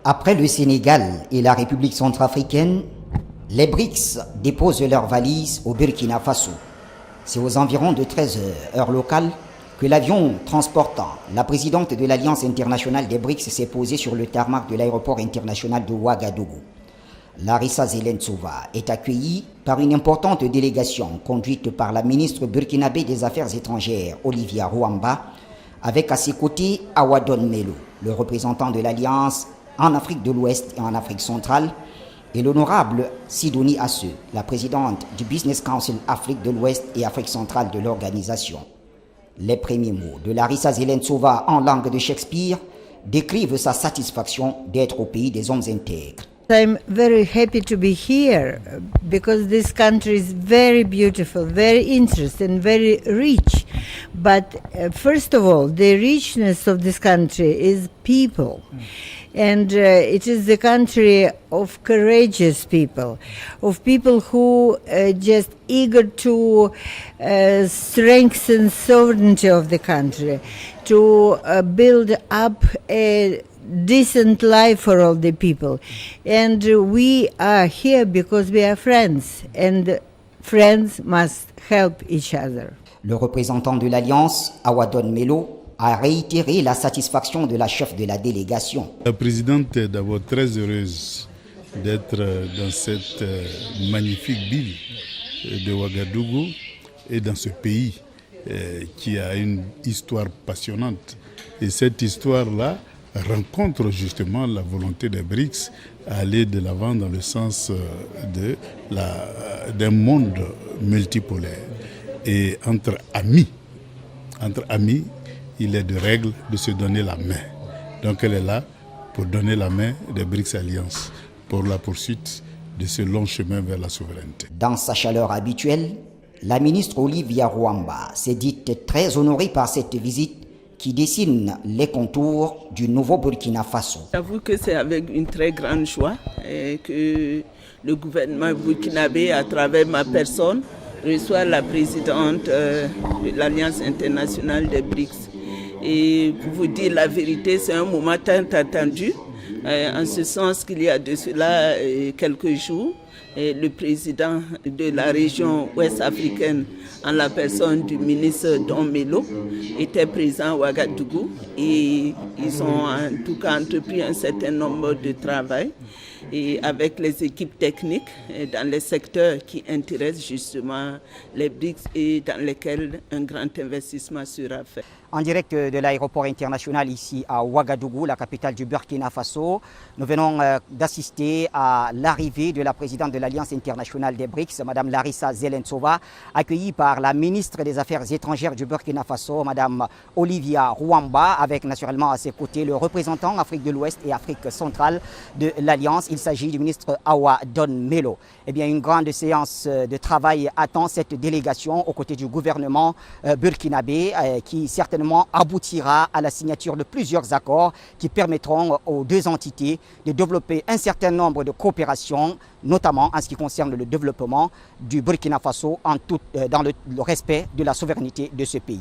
Après le Sénégal et la République centrafricaine, les BRICS déposent leurs valises au Burkina Faso. C'est aux environs de 13 heures locales que l'avion transportant la présidente de l'Alliance internationale des BRICS s'est posé sur le tarmac de l'aéroport international de Ouagadougou. Larissa Zelentsova est accueillie par une importante délégation conduite par la ministre burkinabé des Affaires étrangères, Olivia Ruamba, avec à ses côtés Awadon Melo, le représentant de l'Alliance en Afrique de l'Ouest et en Afrique centrale, et l'honorable Sidonie Asseux, la présidente du Business Council Afrique de l'Ouest et Afrique centrale de l'organisation. Les premiers mots de Larissa Zelentsova en langue de Shakespeare décrivent sa satisfaction d'être au pays des hommes intègres. I'm very happy to be here because this country is very beautiful, very interesting, very rich. But first of all, the richness of this country is people. And it is the country of courageous people, of people who just eager to strengthen sovereignty of the country, to build up a decent life for all the people. And we are here because we are friends, and friends must help each other. Le représentant de l'Alliance, Awadon Melo, a réitéré la satisfaction de la chef de la délégation. La présidente est d'abord très heureuse d'être dans cette magnifique ville de Ouagadougou et dans ce pays qui a une histoire passionnante. Et cette histoire-là rencontre justement la volonté des BRICS à aller de l'avant dans le sens d'un monde multipolaire. Et entre amis, il est de règle de se donner la main. Donc elle est là pour donner la main des BRICS Alliance pour la poursuite de ce long chemin vers la souveraineté. Dans sa chaleur habituelle, la ministre Olivia Ruamba s'est dite très honorée par cette visite qui dessine les contours du nouveau Burkina Faso. J'avoue que c'est avec une très grande joie que le gouvernement burkinabé, à travers ma personne, reçoit la présidente de l'Alliance internationale des BRICS. Et pour vous dire la vérité, c'est un moment tant attendu, en ce sens qu'il y a de cela quelques jours, le président de la région ouest africaine, en la personne du ministre Don Melo, était présent à Ouagadougou et ils ont en tout cas entrepris un certain nombre de travail et avec les équipes techniques dans les secteurs qui intéressent justement les BRICS et dans lesquels un grand investissement sera fait. En direct de l'aéroport international ici à Ouagadougou, la capitale du Burkina Faso, nous venons d'assister à l'arrivée de la présidente de l'Alliance internationale des BRICS, Mme Larissa Zelentsova, accueillie par la ministre des Affaires étrangères du Burkina Faso, Mme Olivia Ruamba, avec naturellement à ses côtés le représentant Afrique de l'Ouest et Afrique centrale de l'Alliance. Il s'agit du ministre Awadon Melo. Eh bien, une grande séance de travail attend cette délégation aux côtés du gouvernement burkinabé qui certainement aboutira à la signature de plusieurs accords qui permettront aux deux entités de développer un certain nombre de coopérations, notamment en ce qui concerne le développement du Burkina Faso dans le respect de la souveraineté de ce pays.